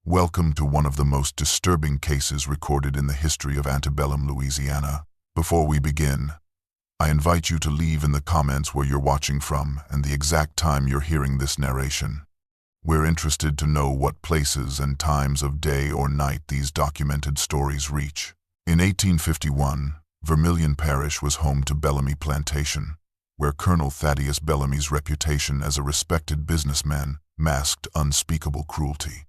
Welcome to one of the most disturbing cases recorded in the history of antebellum Louisiana. Before we begin, I invite you to leave in the comments where you're watching from and the exact time you're hearing this narration. We're interested to know what places and times of day or night these documented stories reach. In 1851, Vermilion Parish was home to Bellamy Plantation, where Colonel Thaddeus Bellamy's reputation as a respected businessman masked unspeakable cruelty.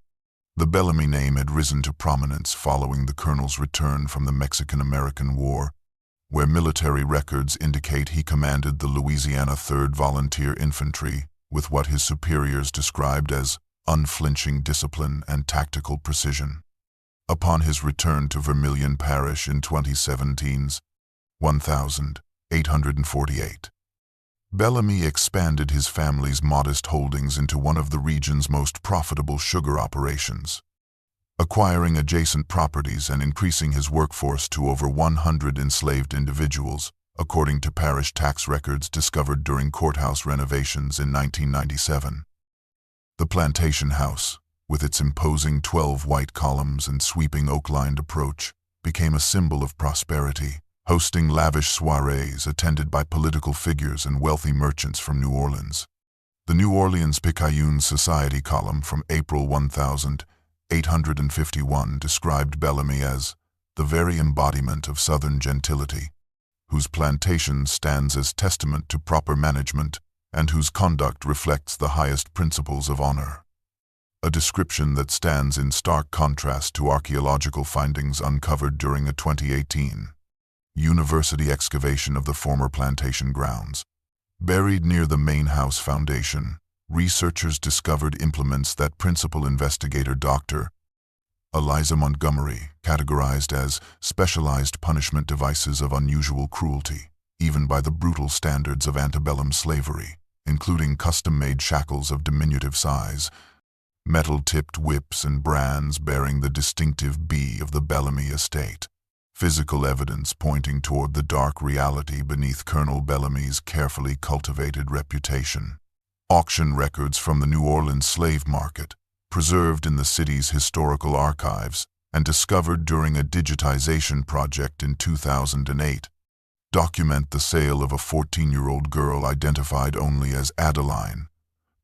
The Bellamy name had risen to prominence following the colonel's return from the Mexican-American War, where military records indicate he commanded the Louisiana 3rd Volunteer Infantry with what his superiors described as unflinching discipline and tactical precision. Upon his return to Vermilion Parish in 2017's 1848, Bellamy expanded his family's modest holdings into one of the region's most profitable sugar operations, acquiring adjacent properties and increasing his workforce to over 100 enslaved individuals, according to parish tax records discovered during courthouse renovations in 1997. The plantation house, with its imposing 12 white columns and sweeping oak-lined approach, became a symbol of prosperity, hosting lavish soirees attended by political figures and wealthy merchants from New Orleans. The New Orleans Picayune Society column from April 1851 described Bellamy as the very embodiment of Southern gentility, whose plantation stands as testament to proper management and whose conduct reflects the highest principles of honor. A description that stands in stark contrast to archaeological findings uncovered during a 2018 university excavation of the former plantation grounds. Buried near the main house foundation, researchers discovered implements that principal investigator Dr. Eliza Montgomery categorized as specialized punishment devices of unusual cruelty, even by the brutal standards of antebellum slavery, including custom-made shackles of diminutive size, metal-tipped whips and brands bearing the distinctive B of the Bellamy estate. Physical evidence pointing toward the dark reality beneath Colonel Bellamy's carefully cultivated reputation. Auction records from the New Orleans slave market, preserved in the city's historical archives and discovered during a digitization project in 2008, document the sale of a 14-year-old girl identified only as Adeline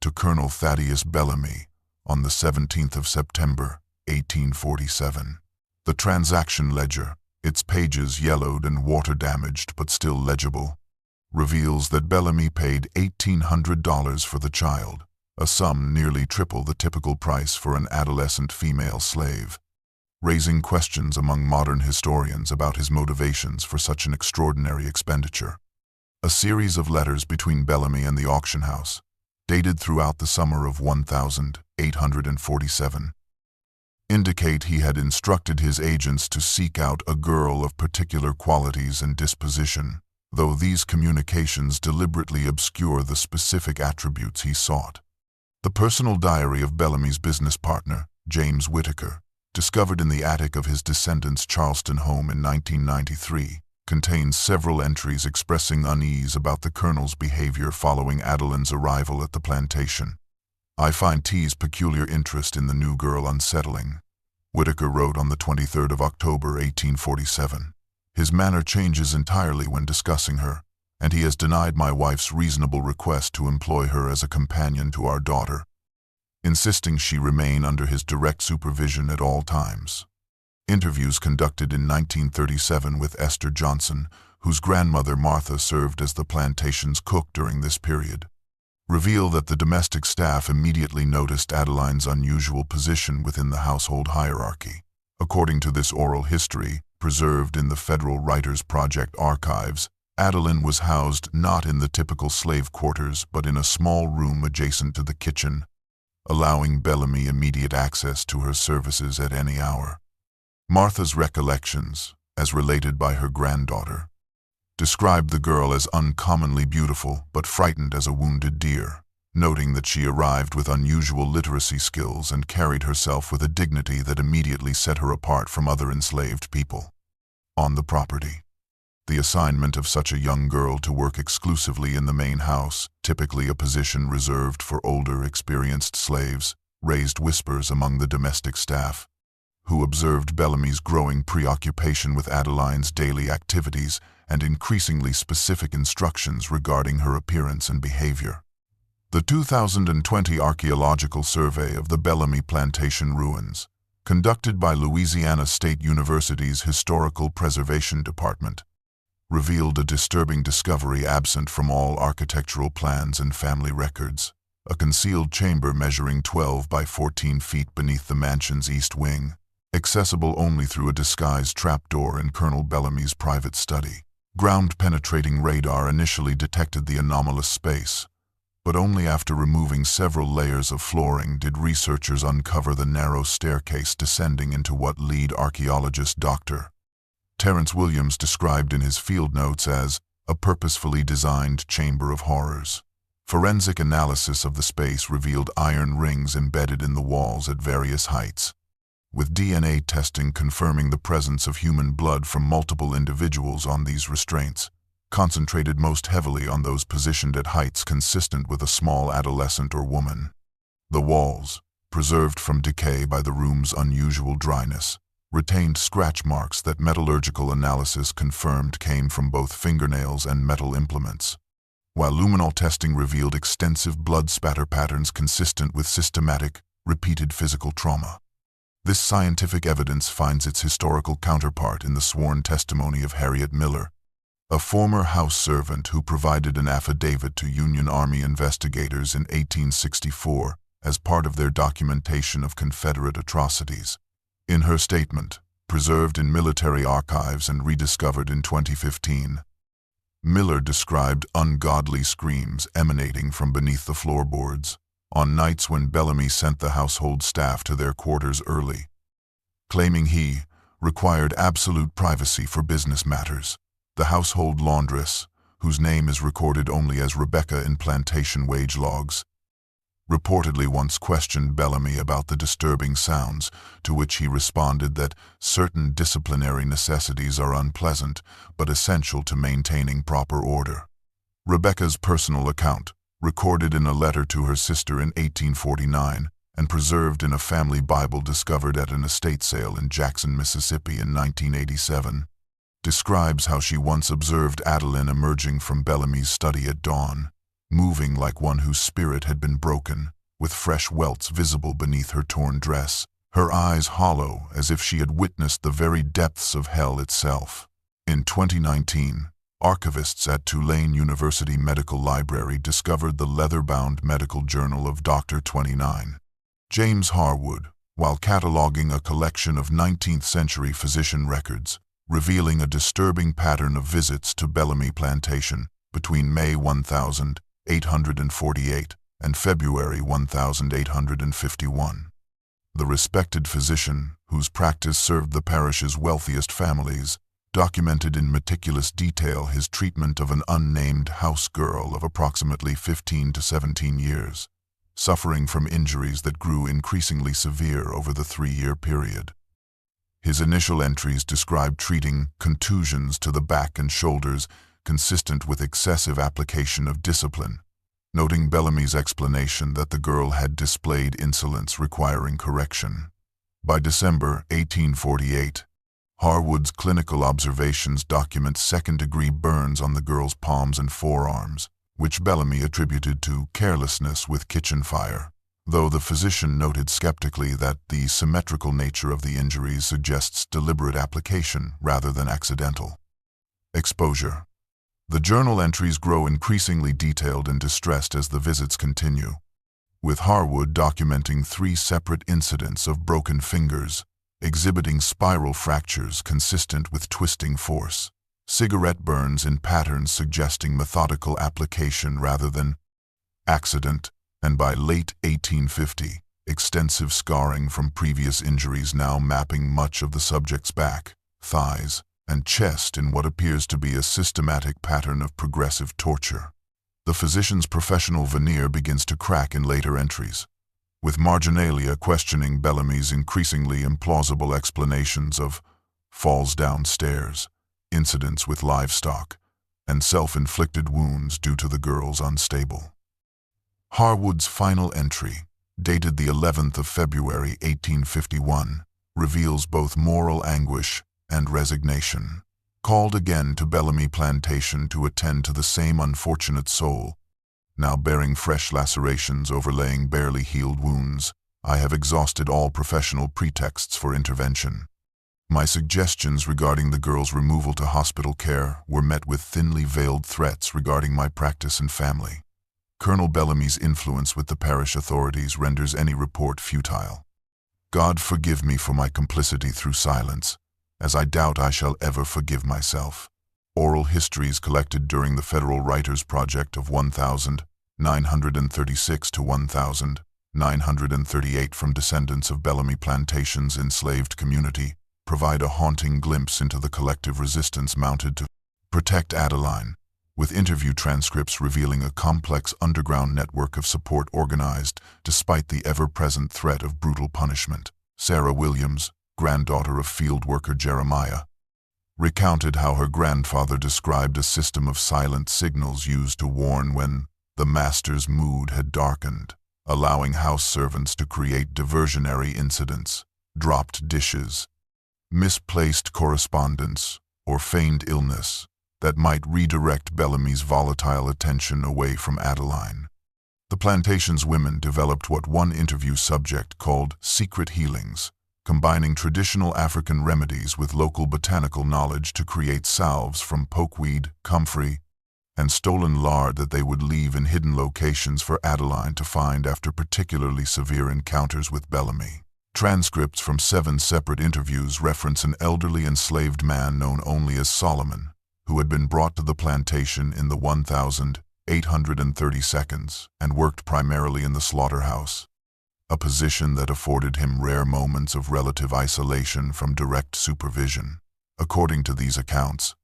to Colonel Thaddeus Bellamy on the 17th of September, 1847. The transaction ledger, its pages yellowed and water-damaged but still legible, reveals that Bellamy paid $1,800 for the child, a sum nearly triple the typical price for an adolescent female slave, raising questions among modern historians about his motivations for such an extraordinary expenditure. A series of letters between Bellamy and the auction house, dated throughout the summer of 1847, indicate he had instructed his agents to seek out a girl of particular qualities and disposition, though these communications deliberately obscure the specific attributes he sought. The personal diary of Bellamy's business partner, James Whitaker, discovered in the attic of his descendants' Charleston home in 1993, contains several entries expressing unease about the colonel's behavior following Adeline's arrival at the plantation. "I find T's peculiar interest in the new girl unsettling," Whitaker wrote on the 23rd of October, 1847. "His manner changes entirely when discussing her, and he has denied my wife's reasonable request to employ her as a companion to our daughter, insisting she remain under his direct supervision at all times." Interviews conducted in 1937 with Esther Johnson, whose grandmother Martha served as the plantation's cook during this period, reveal that the domestic staff immediately noticed Adeline's unusual position within the household hierarchy. According to this oral history, preserved in the Federal Writers Project archives, Adeline was housed not in the typical slave quarters but in a small room adjacent to the kitchen, allowing Bellamy immediate access to her services at any hour. Martha's recollections, as related by her granddaughter, described the girl as uncommonly beautiful but frightened as a wounded deer, noting that she arrived with unusual literacy skills and carried herself with a dignity that immediately set her apart from other enslaved people on the property. The assignment of such a young girl to work exclusively in the main house, typically a position reserved for older, experienced slaves, raised whispers among the domestic staff, who observed Bellamy's growing preoccupation with Adeline's daily activities and increasingly specific instructions regarding her appearance and behavior. The 2020 archaeological survey of the Bellamy plantation ruins, conducted by Louisiana State University's Historical Preservation Department, revealed a disturbing discovery absent from all architectural plans and family records: a concealed chamber measuring 12 by 14 feet beneath the mansion's east wing, accessible only through a disguised trapdoor in Colonel Bellamy's private study. Ground-penetrating radar initially detected the anomalous space, but only after removing several layers of flooring did researchers uncover the narrow staircase descending into what lead archaeologist Dr. Terrence Williams described in his field notes as a purposefully designed chamber of horrors. Forensic analysis of the space revealed iron rings embedded in the walls at various heights, with DNA testing confirming the presence of human blood from multiple individuals on these restraints, concentrated most heavily on those positioned at heights consistent with a small adolescent or woman. The walls, preserved from decay by the room's unusual dryness, retained scratch marks that metallurgical analysis confirmed came from both fingernails and metal implements, while luminol testing revealed extensive blood spatter patterns consistent with systematic, repeated physical trauma. This scientific evidence finds its historical counterpart in the sworn testimony of Harriet Miller, a former house servant who provided an affidavit to Union Army investigators in 1864 as part of their documentation of Confederate atrocities. In her statement, preserved in military archives and rediscovered in 2015, Miller described ungodly screams emanating from beneath the floorboards on nights when Bellamy sent the household staff to their quarters early, claiming he required absolute privacy for business matters. The household laundress, whose name is recorded only as Rebecca in plantation wage logs, reportedly once questioned Bellamy about the disturbing sounds, to which he responded that certain disciplinary necessities are unpleasant but essential to maintaining proper order. Rebecca's personal account, recorded in a letter to her sister in 1849 and preserved in a family Bible discovered at an estate sale in Jackson, Mississippi in 1987, describes how she once observed Adeline emerging from Bellamy's study at dawn, moving like one whose spirit had been broken, with fresh welts visible beneath her torn dress, her eyes hollow as if she had witnessed the very depths of hell itself. In 2019, archivists at Tulane University Medical Library discovered the leather-bound medical journal of Dr. 29 James Harwood, while cataloging a collection of 19th-century physician records, revealing a disturbing pattern of visits to Bellamy Plantation between May 1848 and February 1851. The respected physician, whose practice served the parish's wealthiest families, documented in meticulous detail his treatment of an unnamed house girl of approximately 15 to 17 years, suffering from injuries that grew increasingly severe over the 3-year period. His initial entries described treating contusions to the back and shoulders consistent with excessive application of discipline, noting Bellamy's explanation that the girl had displayed insolence requiring correction. By December 1848, Harwood's clinical observations document second-degree burns on the girl's palms and forearms, which Bellamy attributed to carelessness with kitchen fire, though the physician noted skeptically that the symmetrical nature of the injuries suggests deliberate application rather than accidental exposure. The journal entries grow increasingly detailed and distressed as the visits continue, with Harwood documenting 3 separate incidents of broken fingers, exhibiting spiral fractures consistent with twisting force, cigarette burns in patterns suggesting methodical application rather than accident, and by late 1850, extensive scarring from previous injuries now mapping much of the subject's back, thighs, and chest in what appears to be a systematic pattern of progressive torture. The physician's professional veneer begins to crack in later entries, with marginalia questioning Bellamy's increasingly implausible explanations of falls down stairs, incidents with livestock, and self-inflicted wounds due to the girl's unstable. Harwood's final entry, dated the 11th of February 1851, reveals both moral anguish and resignation. Called again to Bellamy Plantation to attend to the same unfortunate soul, now bearing fresh lacerations overlaying barely healed wounds, I have exhausted all professional pretexts for intervention. My suggestions regarding the girl's removal to hospital care were met with thinly veiled threats regarding my practice and family. Colonel Bellamy's influence with the parish authorities renders any report futile. God forgive me for my complicity through silence, as I doubt I shall ever forgive myself. Oral histories collected during the Federal Writers' Project of 1936 to 1938 from descendants of Bellamy Plantation's enslaved community provide a haunting glimpse into the collective resistance mounted to protect Adeline, with interview transcripts revealing a complex underground network of support organized despite the ever-present threat of brutal punishment. Sarah Williams, granddaughter of field worker Jeremiah, recounted how her grandfather described a system of silent signals used to warn when the master's mood had darkened, allowing house servants to create diversionary incidents, dropped dishes, misplaced correspondence, or feigned illness that might redirect Bellamy's volatile attention away from Adeline. The plantation's women developed what one interview subject called secret healings, combining traditional African remedies with local botanical knowledge to create salves from pokeweed, comfrey, and stolen lard that they would leave in hidden locations for Adeline to find after particularly severe encounters with Bellamy. Transcripts from 7 separate interviews reference an elderly enslaved man known only as Solomon, who had been brought to the plantation in the 1832 and worked primarily in the slaughterhouse, a position that afforded him rare moments of relative isolation from direct supervision. According to these accounts,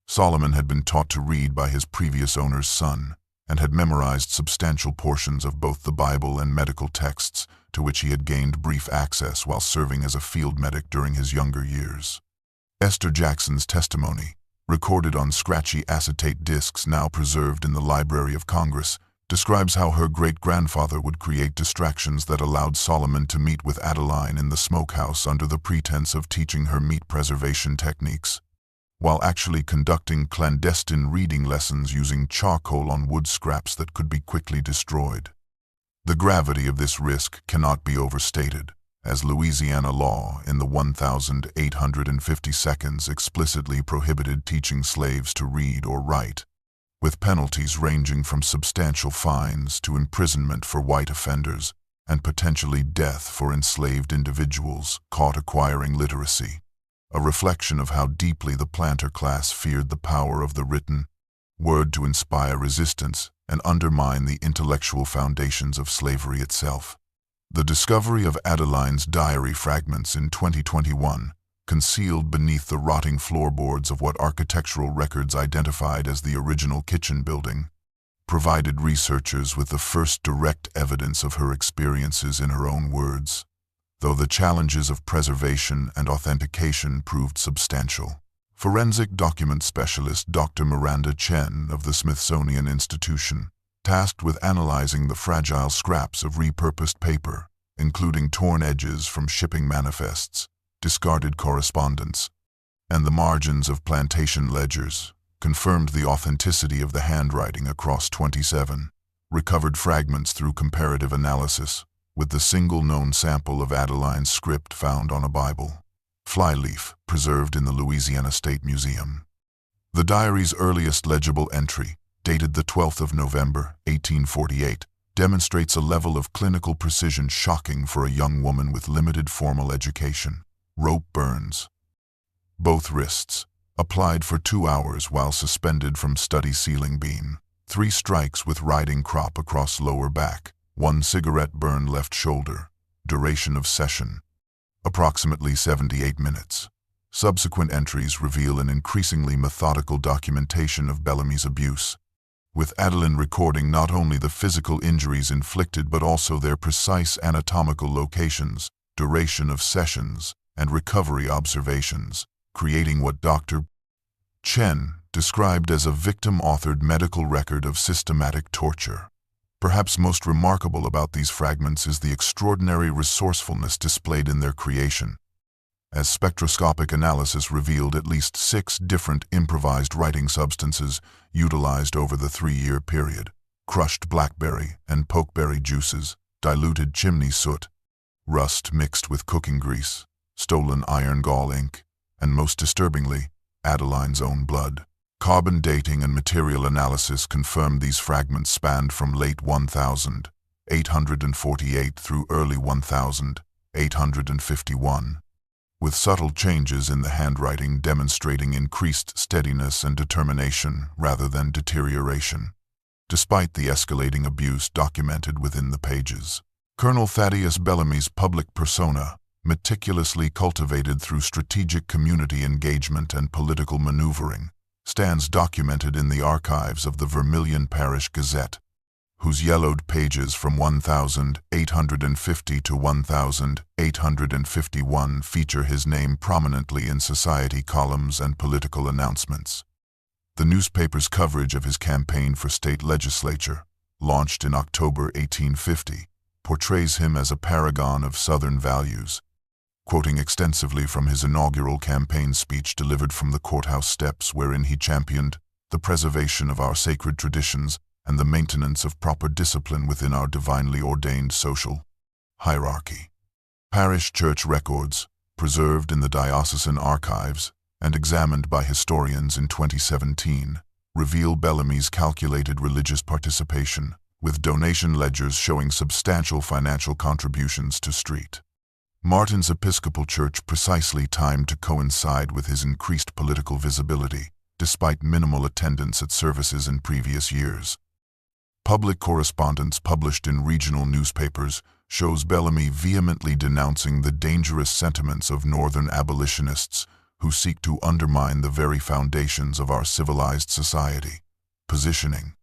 Solomon had been taught to read by his previous owner's son and had memorized substantial portions of both the Bible and medical texts to which he had gained brief access while serving as a field medic during his younger years. Esther Jackson's testimony, recorded on scratchy acetate discs now preserved in the Library of Congress, describes how her great-grandfather would create distractions that allowed Solomon to meet with Adeline in the smokehouse under the pretense of teaching her meat preservation techniques, while actually conducting clandestine reading lessons using charcoal on wood scraps that could be quickly destroyed. The gravity of this risk cannot be overstated, as Louisiana law in the 1852 explicitly prohibited teaching slaves to read or write, with penalties ranging from substantial fines to imprisonment for white offenders and potentially death for enslaved individuals caught acquiring literacy, a reflection of how deeply the planter class feared the power of the written word to inspire resistance and undermine the intellectual foundations of slavery itself. The discovery of Adeline's diary fragments in 2021, concealed beneath the rotting floorboards of what architectural records identified as the original kitchen building, provided researchers with the first direct evidence of her experiences in her own words, though the challenges of preservation and authentication proved substantial. Forensic document specialist Dr. Miranda Chen of the Smithsonian Institution, tasked with analyzing the fragile scraps of repurposed paper, including torn edges from shipping manifests, discarded correspondence, and the margins of plantation ledgers, confirmed the authenticity of the handwriting across 27 recovered fragments through comparative analysis, with the single known sample of Adeline's script found on a Bible flyleaf preserved in the Louisiana State Museum. The diary's earliest legible entry, dated the 12th of November, 1848, demonstrates a level of clinical precision shocking for a young woman with limited formal education. Rope burns. Both wrists, applied for 2 hours while suspended from study ceiling beam. 3 strikes with riding crop across lower back. 1 cigarette burn left shoulder. Duration of session, approximately 78 minutes. Subsequent entries reveal an increasingly methodical documentation of Bellamy's abuse, with Adeline recording not only the physical injuries inflicted but also their precise anatomical locations, duration of sessions, and recovery observations, creating what Dr. Chen described as a victim-authored medical record of systematic torture. Perhaps most remarkable about these fragments is the extraordinary resourcefulness displayed in their creation, as spectroscopic analysis revealed at least 6 different improvised writing substances utilized over the 3-year period: crushed blackberry and pokeberry juices, diluted chimney soot, rust mixed with cooking grease, stolen iron gall ink, and most disturbingly, Adeline's own blood. Carbon dating and material analysis confirmed these fragments spanned from late 1848 through early 1851, with subtle changes in the handwriting demonstrating increased steadiness and determination rather than deterioration, despite the escalating abuse documented within the pages. Colonel Thaddeus Bellamy's public persona, meticulously cultivated through strategic community engagement and political maneuvering, stands documented in the archives of the Vermilion Parish Gazette, whose yellowed pages from 1850 to 1851 feature his name prominently in society columns and political announcements. The newspaper's coverage of his campaign for state legislature, launched in October 1850, portrays him as a paragon of Southern values, quoting extensively from his inaugural campaign speech delivered from the courthouse steps, wherein he championed the preservation of our sacred traditions and the maintenance of proper discipline within our divinely ordained social hierarchy. Parish church records, preserved in the diocesan archives and examined by historians in 2017, reveal Bellamy's calculated religious participation, with donation ledgers showing substantial financial contributions to St. Martin's Episcopal Church, precisely timed to coincide with his increased political visibility, despite minimal attendance at services in previous years. Public correspondence published in regional newspapers shows Bellamy vehemently denouncing the dangerous sentiments of Northern abolitionists who seek to undermine the very foundations of our civilized society, positioning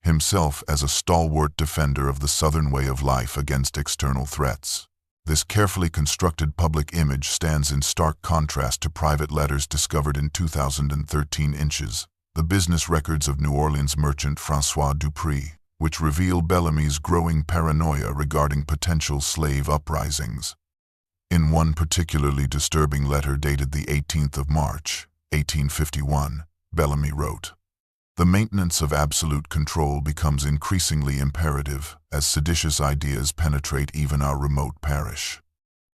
himself as a stalwart defender of the Southern way of life against external threats. This carefully constructed public image stands in stark contrast to private letters discovered in 2013 inches, the business records of New Orleans merchant François Dupree, which reveal Bellamy's growing paranoia regarding potential slave uprisings. In one particularly disturbing letter dated the 18th of March, 1851, Bellamy wrote, "The maintenance of absolute control becomes increasingly imperative as seditious ideas penetrate even our remote parish.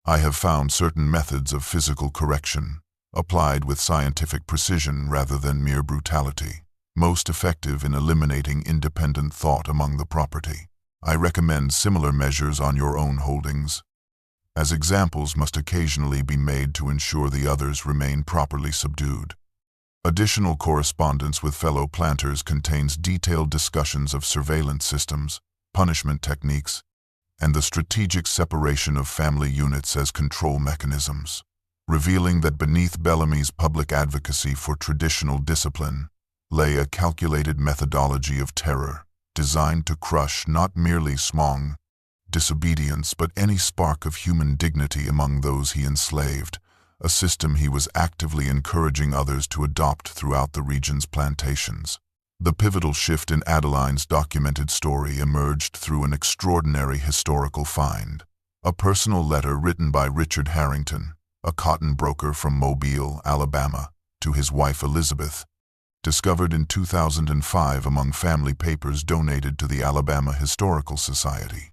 I have found certain methods of physical correction, applied with scientific precision rather than mere brutality, most effective in eliminating independent thought among the property. I recommend similar measures on your own holdings, as examples must occasionally be made to ensure the others remain properly subdued." Additional correspondence with fellow planters contains detailed discussions of surveillance systems, punishment techniques, and the strategic separation of family units as control mechanisms, revealing that beneath Bellamy's public advocacy for traditional discipline lay a calculated methodology of terror designed to crush not merely small disobedience but any spark of human dignity among those he enslaved, a system he was actively encouraging others to adopt throughout the region's plantations. The pivotal shift in Adeline's documented story emerged through an extraordinary historical find: a personal letter written by Richard Harrington, a cotton broker from Mobile, Alabama, to his wife Elizabeth, discovered in 2005 among family papers donated to the Alabama Historical Society.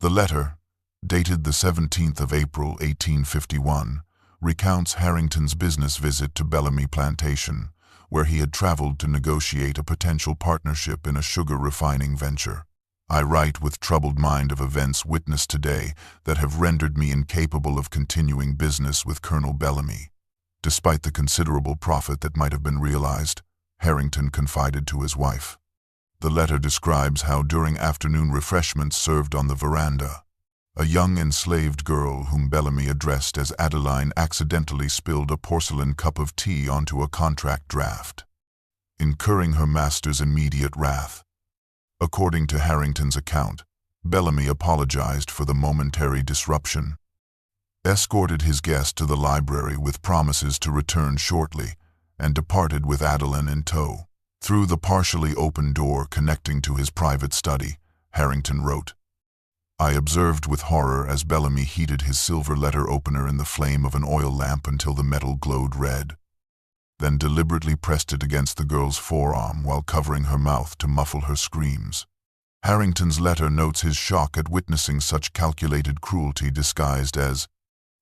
The letter, dated the 17th of April 1851, recounts Harrington's business visit to Bellamy Plantation, where he had traveled to negotiate a potential partnership in a sugar refining venture. "I write with troubled mind of events witnessed today that have rendered me incapable of continuing business with Colonel Bellamy, despite the considerable profit that might have been realized," Harrington confided to his wife. The letter describes how during afternoon refreshments served on the veranda, a young enslaved girl whom Bellamy addressed as Adeline accidentally spilled a porcelain cup of tea onto a contract draft, incurring her master's immediate wrath. According to Harrington's account, Bellamy apologized for the momentary disruption, escorted his guest to the library with promises to return shortly, and departed with Adeline in tow. Through the partially open door connecting to his private study, Harrington wrote. I observed with horror as Bellamy heated his silver letter opener in the flame of an oil lamp until the metal glowed red, then deliberately pressed it against the girl's forearm while covering her mouth to muffle her screams. Harrington's letter notes his shock at witnessing such calculated cruelty disguised as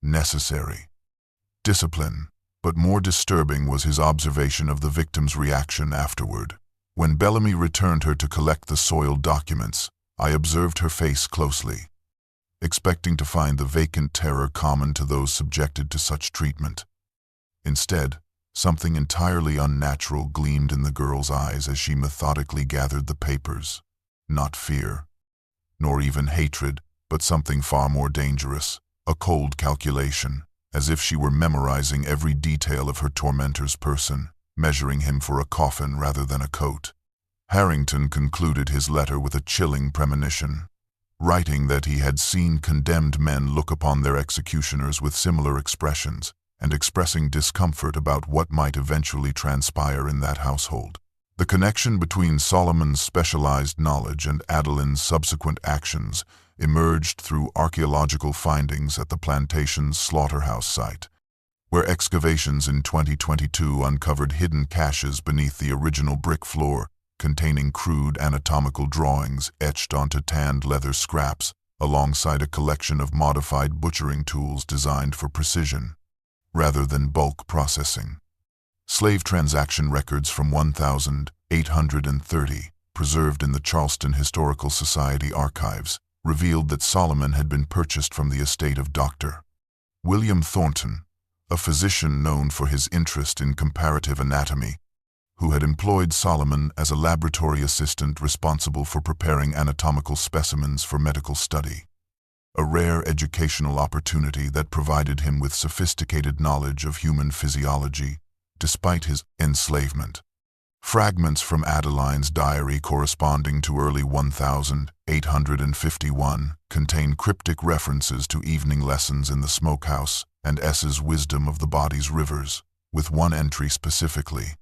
necessary discipline, but more disturbing was his observation of the victim's reaction afterward. When Bellamy returned her to collect the soiled documents, I observed her face closely, expecting to find the vacant terror common to those subjected to such treatment. Instead, something entirely unnatural gleamed in the girl's eyes as she methodically gathered the papers. Not fear, nor even hatred, but something far more dangerous, a cold calculation, as if she were memorizing every detail of her tormentor's person, measuring him for a coffin rather than a coat. Harrington concluded his letter with a chilling premonition, writing that he had seen condemned men look upon their executioners with similar expressions, and expressing discomfort about what might eventually transpire in that household. The connection between Solomon's specialized knowledge and Adeline's subsequent actions emerged through archaeological findings at the plantation's slaughterhouse site, where excavations in 2022 uncovered hidden caches beneath the original brick floor containing crude anatomical drawings etched onto tanned leather scraps, alongside a collection of modified butchering tools designed for precision, rather than bulk processing. Slave transaction records from 1830, preserved in the Charleston Historical Society archives, revealed that Solomon had been purchased from the estate of Dr. William Thornton, a physician known for his interest in comparative anatomy, who had employed Solomon as a laboratory assistant responsible for preparing anatomical specimens for medical study, a rare educational opportunity that provided him with sophisticated knowledge of human physiology, despite his enslavement. Fragments from Adeline's diary corresponding to early 1851 contain cryptic references to evening lessons in the smokehouse and S's wisdom of the body's rivers, with one entry specifically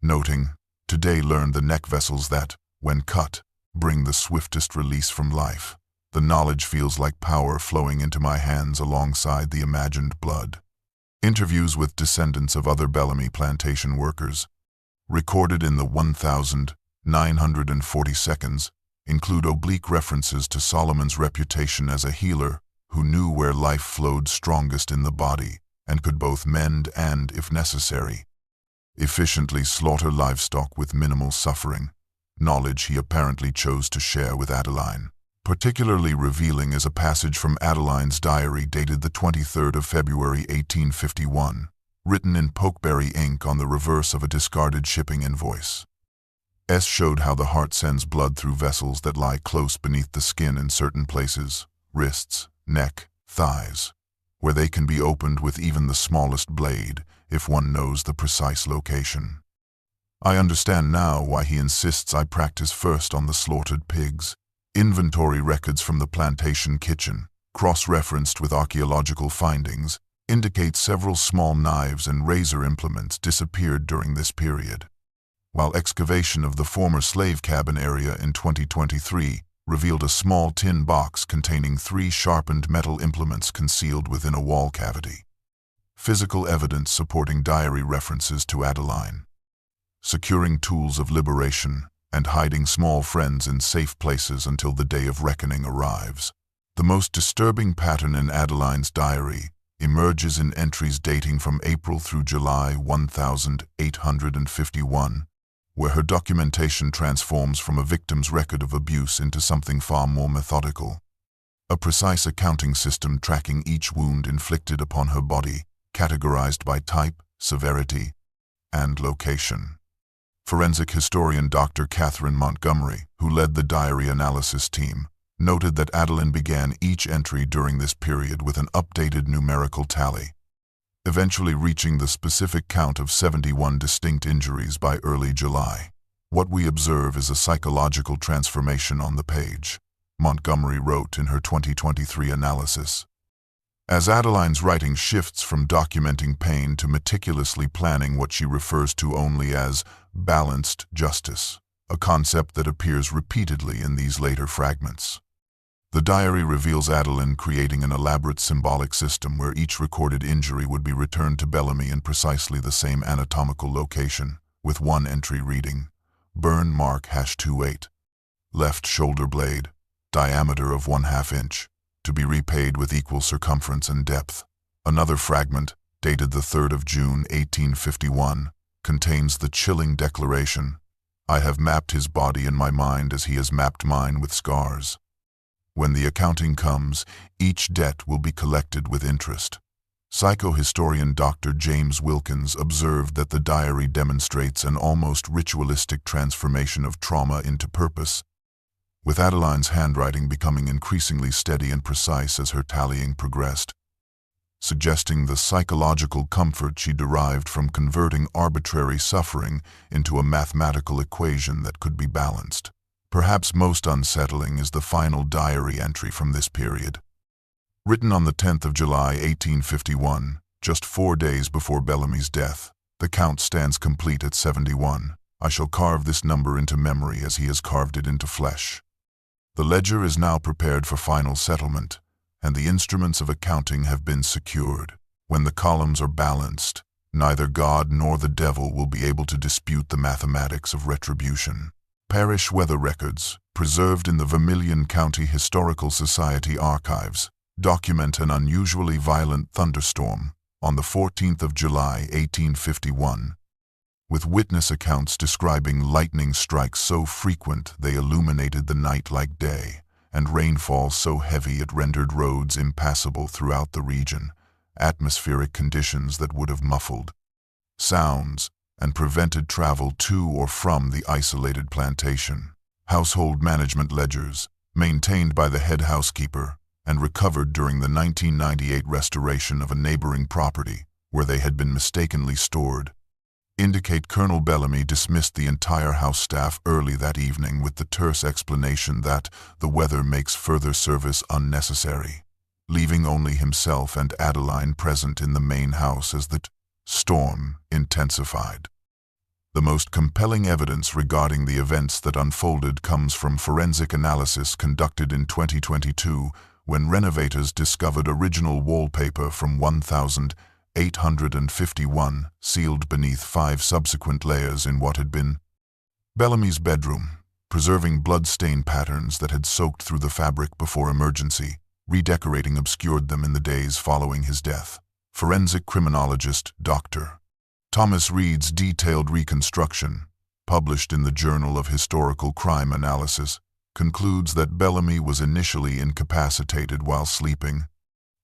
noting, "Today learned the neck vessels that, when cut, bring the swiftest release from life. The knowledge feels like power flowing into my hands alongside the imagined blood." Interviews with descendants of other Bellamy plantation workers, recorded in the 1940 seconds, include oblique references to Solomon's reputation as a healer who knew where life flowed strongest in the body and could both mend and, if necessary, efficiently slaughter livestock with minimal suffering, knowledge he apparently chose to share with Adeline. Particularly revealing is a passage from Adeline's diary dated the 23rd of February 1851, written in pokeberry ink on the reverse of a discarded shipping invoice. S showed how the heart sends blood through vessels that lie close beneath the skin in certain places, wrists, neck, thighs, where they can be opened with even the smallest blade if one knows the precise location. I understand now why he insists I practice first on the slaughtered pigs. Inventory records from the plantation kitchen, cross-referenced with archaeological findings, indicate several small knives and razor implements disappeared during this period, while excavation of the former slave cabin area in 2023 revealed a small tin box containing 3 sharpened metal implements concealed within a wall cavity. Physical evidence supporting diary references to Adeline. Securing tools of liberation and hiding small friends in safe places until the day of reckoning arrives. The most disturbing pattern in Adeline's diary emerges in entries dating from April through July 1851, where her documentation transforms from a victim's record of abuse into something far more methodical. A precise accounting system tracking each wound inflicted upon her body, categorized by type, severity, and location. Forensic historian Dr. Catherine Montgomery, who led the diary analysis team, noted that Adeline began each entry during this period with an updated numerical tally, eventually reaching the specific count of 71 distinct injuries by early July. What we observe is a psychological transformation on the page, Montgomery wrote in her 2023 analysis. As Adeline's writing shifts from documenting pain to meticulously planning what she refers to only as balanced justice, a concept that appears repeatedly in these later fragments. The diary reveals Adeline creating an elaborate symbolic system where each recorded injury would be returned to Bellamy in precisely the same anatomical location, with one entry reading, "Burn mark #28, left shoulder blade, diameter of 1/2 inch, to be repaid with equal circumference and depth." Another fragment, dated the 3rd of June 1851, contains the chilling declaration, "I have mapped his body in my mind as he has mapped mine with scars. When the accounting comes, each debt will be collected with interest." Psychohistorian Dr. James Wilkins observed that the diary demonstrates an almost ritualistic transformation of trauma into purpose, with Adeline's handwriting becoming increasingly steady and precise as her tallying progressed, suggesting the psychological comfort she derived from converting arbitrary suffering into a mathematical equation that could be balanced. Perhaps most unsettling is the final diary entry from this period. Written on the 10th of July 1851, just 4 days before Bellamy's death, the count stands complete at 71. "I shall carve this number into memory as he has carved it into flesh." The ledger is now prepared for final settlement, and the instruments of accounting have been secured. When the columns are balanced, neither God nor the devil will be able to dispute the mathematics of retribution. Parish weather records, preserved in the Vermilion County Historical Society archives, document an unusually violent thunderstorm on the 14th of July 1851, with witness accounts describing lightning strikes so frequent they illuminated the night like day, and rainfall so heavy it rendered roads impassable throughout the region, atmospheric conditions that would have muffled sounds and prevented travel to or from the isolated plantation. Household management ledgers, maintained by the head housekeeper and recovered during the 1998 restoration of a neighboring property where they had been mistakenly stored, indicate Colonel Bellamy dismissed the entire house staff early that evening with the terse explanation that the weather makes further service unnecessary, leaving only himself and Adeline present in the main house as the storm intensified. The most compelling evidence regarding the events that unfolded comes from forensic analysis conducted in 2022 when renovators discovered original wallpaper from 1,851 sealed beneath 5 subsequent layers in what had been Bellamy's bedroom, preserving blood-stain patterns that had soaked through the fabric before emergency. Redecorating obscured them in the days following his death. Forensic criminologist Dr. Thomas Reed's detailed reconstruction, published in the Journal of Historical Crime Analysis, concludes that Bellamy was initially incapacitated while sleeping,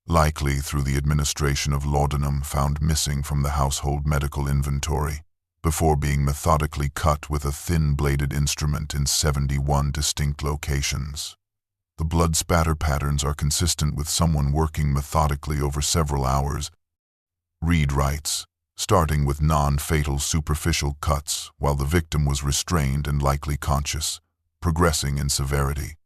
likely through the administration of laudanum found missing from the household medical inventory, before being methodically cut with a thin-bladed instrument in 71 distinct locations. The blood spatter patterns are consistent with someone working methodically over several hours. Reed writes, starting with non-fatal superficial cuts while the victim was restrained and likely conscious, progressing in severity,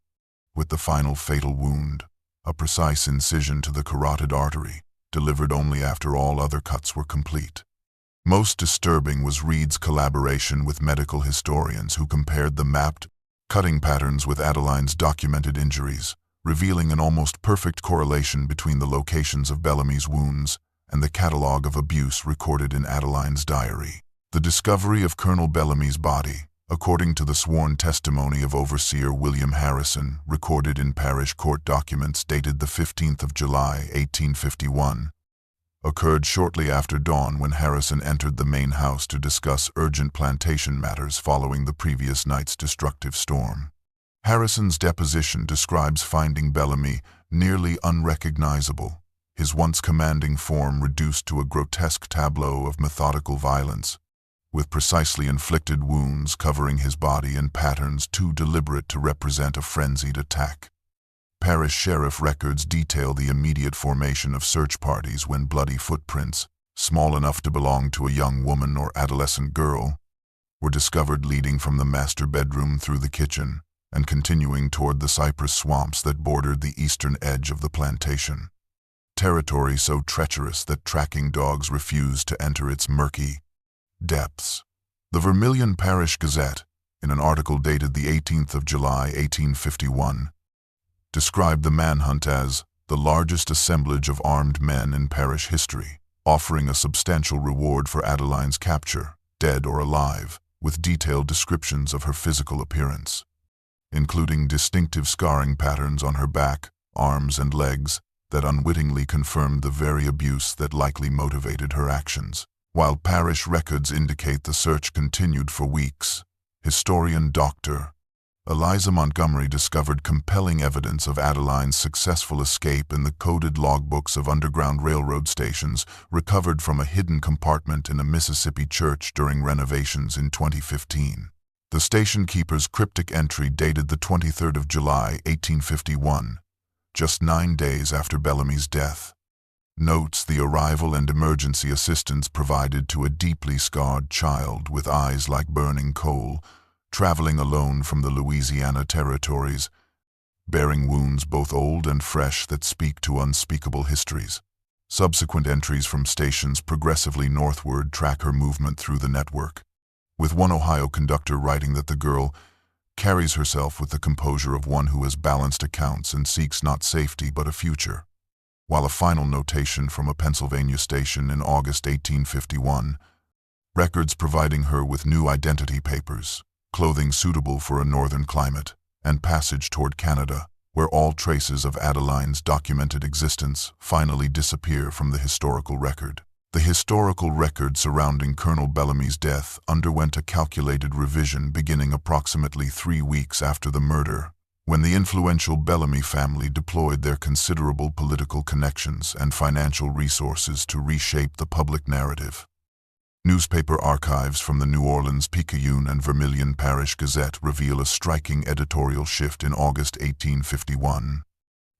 with the final fatal wound, a precise incision to the carotid artery, delivered only after all other cuts were complete. Most disturbing was Reed's collaboration with medical historians who compared the mapped cutting patterns with Adeline's documented injuries, revealing an almost perfect correlation between the locations of Bellamy's wounds and the catalogue of abuse recorded in Adeline's diary. The discovery of Colonel Bellamy's body, according to the sworn testimony of Overseer William Harrison, recorded in parish court documents dated the 15th of July, 1851, occurred shortly after dawn when Harrison entered the main house to discuss urgent plantation matters following the previous night's destructive storm. Harrison's deposition describes finding Bellamy nearly unrecognizable, his once commanding form reduced to a grotesque tableau of methodical violence, with precisely inflicted wounds covering his body in patterns too deliberate to represent a frenzied attack. Parish sheriff records detail the immediate formation of search parties when bloody footprints, small enough to belong to a young woman or adolescent girl, were discovered leading from the master bedroom through the kitchen and continuing toward the cypress swamps that bordered the eastern edge of the plantation. Territory so treacherous that tracking dogs refused to enter its murky depths. The Vermilion Parish Gazette, in an article dated the 18th of July, 1851, described the manhunt as the largest assemblage of armed men in parish history, offering a substantial reward for Adeline's capture, dead or alive, with detailed descriptions of her physical appearance, including distinctive scarring patterns on her back, arms, and legs that unwittingly confirmed the very abuse that likely motivated her actions. While parish records indicate the search continued for weeks, historian Dr. Eliza Montgomery discovered compelling evidence of Adeline's successful escape in the coded logbooks of Underground Railroad stations recovered from a hidden compartment in a Mississippi church during renovations in 2015. The station keeper's cryptic entry dated the 23rd of July, 1851, just 9 days after Bellamy's death, notes the arrival and emergency assistance provided to a deeply scarred child with eyes like burning coal, traveling alone from the Louisiana territories, bearing wounds both old and fresh that speak to unspeakable histories. Subsequent entries from stations progressively northward track her movement through the network, with one Ohio conductor writing that the girl carries herself with the composure of one who has balanced accounts and seeks not safety but a future, while a final notation from a Pennsylvania station in August 1851, records providing her with new identity papers, clothing suitable for a northern climate, and passage toward Canada, where all traces of Adeline's documented existence finally disappear from the historical record. The historical record surrounding Colonel Bellamy's death underwent a calculated revision beginning approximately 3 weeks after the murder, when the influential Bellamy family deployed their considerable political connections and financial resources to reshape the public narrative. Newspaper archives from the New Orleans Picayune and Vermilion Parish Gazette reveal a striking editorial shift in August 1851,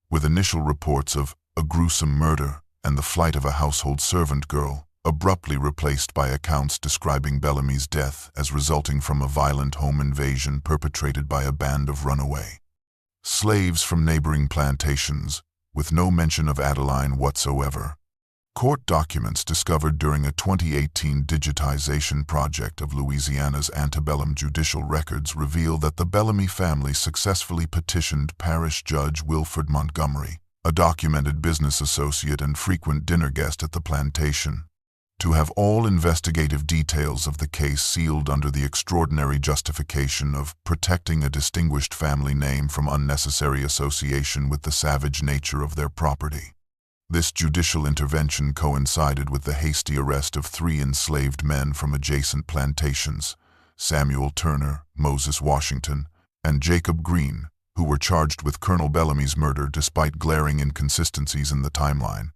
with initial reports of a gruesome murder and the flight of a household servant girl, abruptly replaced by accounts describing Bellamy's death as resulting from a violent home invasion perpetrated by a band of runaway slaves from neighboring plantations, with no mention of Adeline whatsoever. Court documents discovered during a 2018 digitization project of Louisiana's antebellum judicial records reveal that the Bellamy family successfully petitioned Parish Judge Wilford Montgomery, a documented business associate and frequent dinner guest at the plantation, to have all investigative details of the case sealed under the extraordinary justification of protecting a distinguished family name from unnecessary association with the savage nature of their property. This judicial intervention coincided with the hasty arrest of 3 enslaved men from adjacent plantations, Samuel Turner, Moses Washington, and Jacob Green, who were charged with Colonel Bellamy's murder despite glaring inconsistencies in the timeline,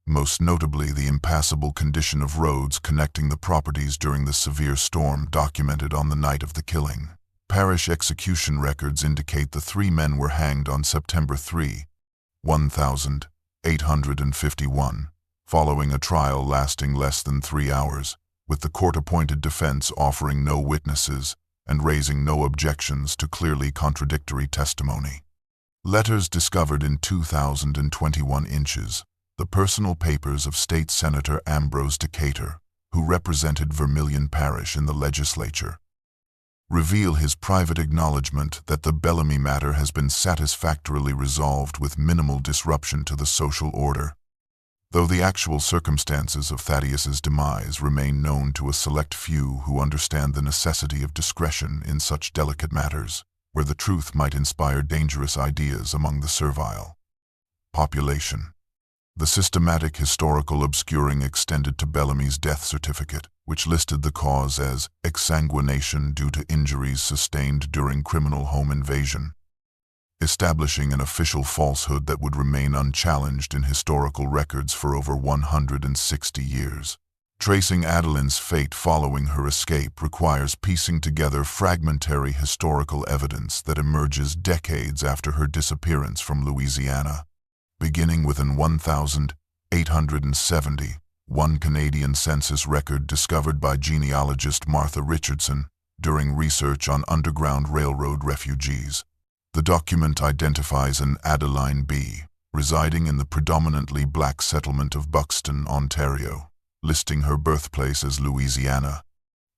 most notably the impassable condition of roads connecting the properties during the severe storm documented on the night of the killing. Parish execution records indicate the 3 men were hanged on September 3, 1851, following a trial lasting less than 3 hours, with the court-appointed defense offering no witnesses and raising no objections to clearly contradictory testimony. Letters discovered in 2021 inches, the personal papers of State Senator Ambrose Decatur, who represented Vermilion Parish in the legislature, reveal his private acknowledgement that the Bellamy matter has been satisfactorily resolved with minimal disruption to the social order, though the actual circumstances of Thaddeus's demise remain known to a select few who understand the necessity of discretion in such delicate matters, where the truth might inspire dangerous ideas among the servile population. The systematic historical obscuring extended to Bellamy's death certificate, which listed the cause as exsanguination due to injuries sustained during criminal home invasion, establishing an official falsehood that would remain unchallenged in historical records for over 160 years. Tracing Adeline's fate following her escape requires piecing together fragmentary historical evidence that emerges decades after her disappearance from Louisiana. Beginning with an 1871 Canadian census record discovered by genealogist Martha Richardson during research on Underground Railroad refugees. The document identifies an Adeline B. residing in the predominantly black settlement of Buxton, Ontario, listing her birthplace as Louisiana,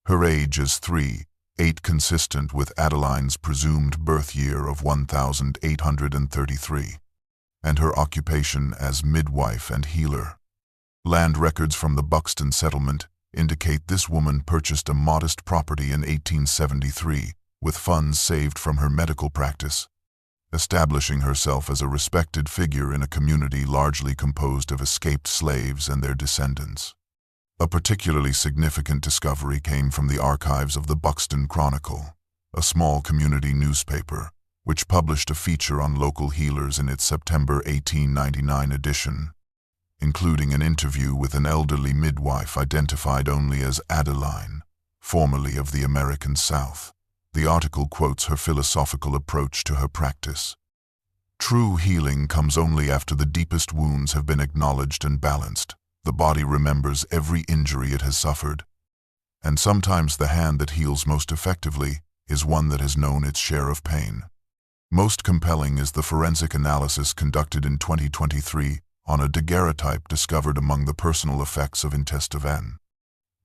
her age as 3, 8 consistent with Adeline's presumed birth year of 1833, and her occupation as midwife and healer. Land records from the Buxton settlement indicate this woman purchased a modest property in 1873 with funds saved from her medical practice, establishing herself as a respected figure in a community largely composed of escaped slaves and their descendants. A particularly significant discovery came from the archives of the Buxton Chronicle, a small community newspaper, which published a feature on local healers in its September 1899 edition, including an interview with an elderly midwife identified only as Adeline, formerly of the American South. The article quotes her philosophical approach to her practice. True healing comes only after the deepest wounds have been acknowledged and balanced. The body remembers every injury it has suffered, and sometimes the hand that heals most effectively is one that has known its share of pain. Most compelling is the forensic analysis conducted in 2023 on a daguerreotype discovered among the personal effects of Intestivane.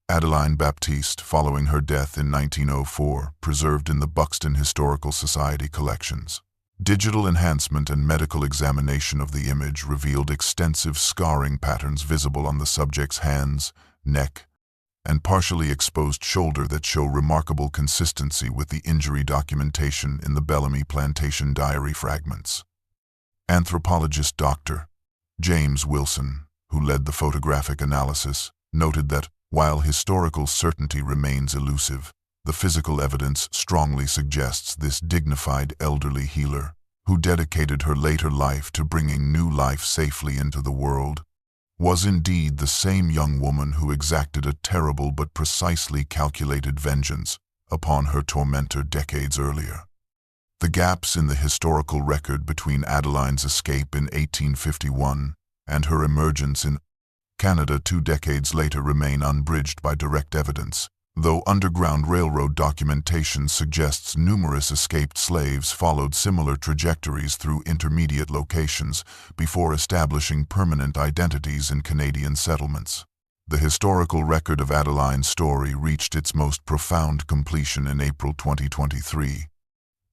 Adeline Baptiste, following her death in 1904, preserved in the Buxton Historical Society collections. Digital enhancement and medical examination of the image revealed extensive scarring patterns visible on the subject's hands, neck, and partially exposed shoulder that show remarkable consistency with the injury documentation in the Bellamy Plantation diary fragments. Anthropologist Dr. James Wilson, who led the photographic analysis, noted that, while historical certainty remains elusive, the physical evidence strongly suggests this dignified elderly healer, who dedicated her later life to bringing new life safely into the world, was indeed the same young woman who exacted a terrible but precisely calculated vengeance upon her tormentor decades earlier. The gaps in the historical record between Adeline's escape in 1851 and her emergence in Canada 2 decades later remain unbridged by direct evidence, though Underground Railroad documentation suggests numerous escaped slaves followed similar trajectories through intermediate locations before establishing permanent identities in Canadian settlements. The historical record of Adeline's story reached its most profound completion in April 2023,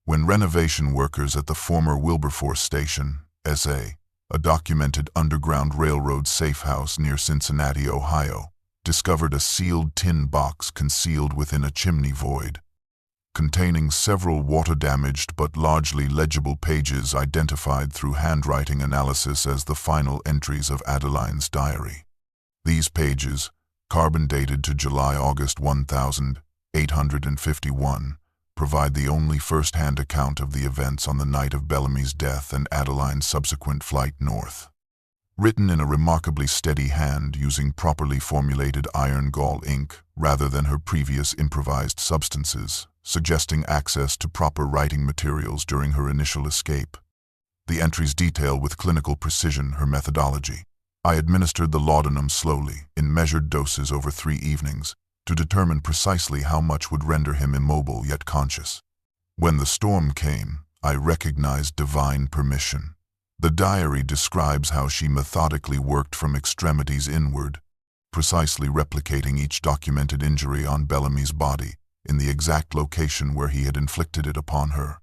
when renovation workers at the former Wilberforce Station, SA, a documented Underground Railroad safe house near Cincinnati, Ohio, discovered a sealed tin box concealed within a chimney void, containing several water-damaged but largely legible pages identified through handwriting analysis as the final entries of Adeline's diary. These pages, carbon-dated to July-August 1851, provide the only first-hand account of the events on the night of Bellamy's death and Adeline's subsequent flight north. Written in a remarkably steady hand using properly formulated iron gall ink rather than her previous improvised substances, suggesting access to proper writing materials during her initial escape. The entries detail with clinical precision her methodology. I administered the laudanum slowly, in measured doses over 3 evenings, to determine precisely how much would render him immobile yet conscious. When the storm came, I recognized divine permission. The diary describes how she methodically worked from extremities inward, precisely replicating each documented injury on Bellamy's body in the exact location where he had inflicted it upon her.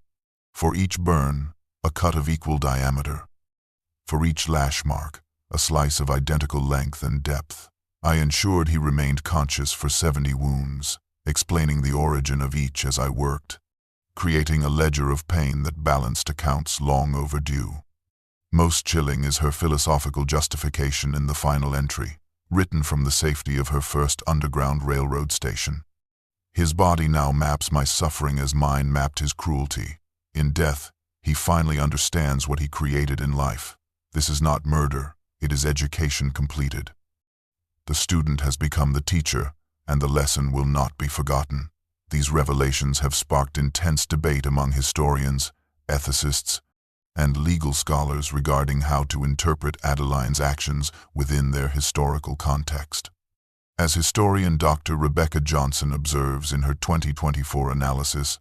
For each burn, a cut of equal diameter. For each lash mark, a slice of identical length and depth. I ensured he remained conscious for 70 wounds, explaining the origin of each as I worked, creating a ledger of pain that balanced accounts long overdue. Most chilling is her philosophical justification in the final entry, written from the safety of her first Underground Railroad station. His body now maps my suffering as mine mapped his cruelty. In death, he finally understands what he created in life. This is not murder, it is education completed. The student has become the teacher, and the lesson will not be forgotten. These revelations have sparked intense debate among historians, ethicists, and legal scholars regarding how to interpret Adeline's actions within their historical context. As historian Dr. Rebecca Johnson observes in her 2024 analysis,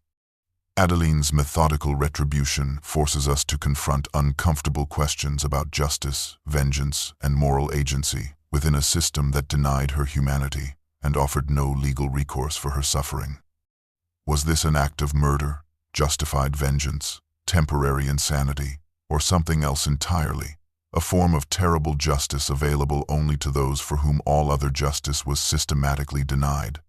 Adeline's methodical retribution forces us to confront uncomfortable questions about justice, vengeance, and moral agency within a system that denied her humanity and offered no legal recourse for her suffering. Was this an act of murder, justified vengeance, temporary insanity, or something else entirely? A form of terrible justice available only to those for whom all other justice was systematically denied.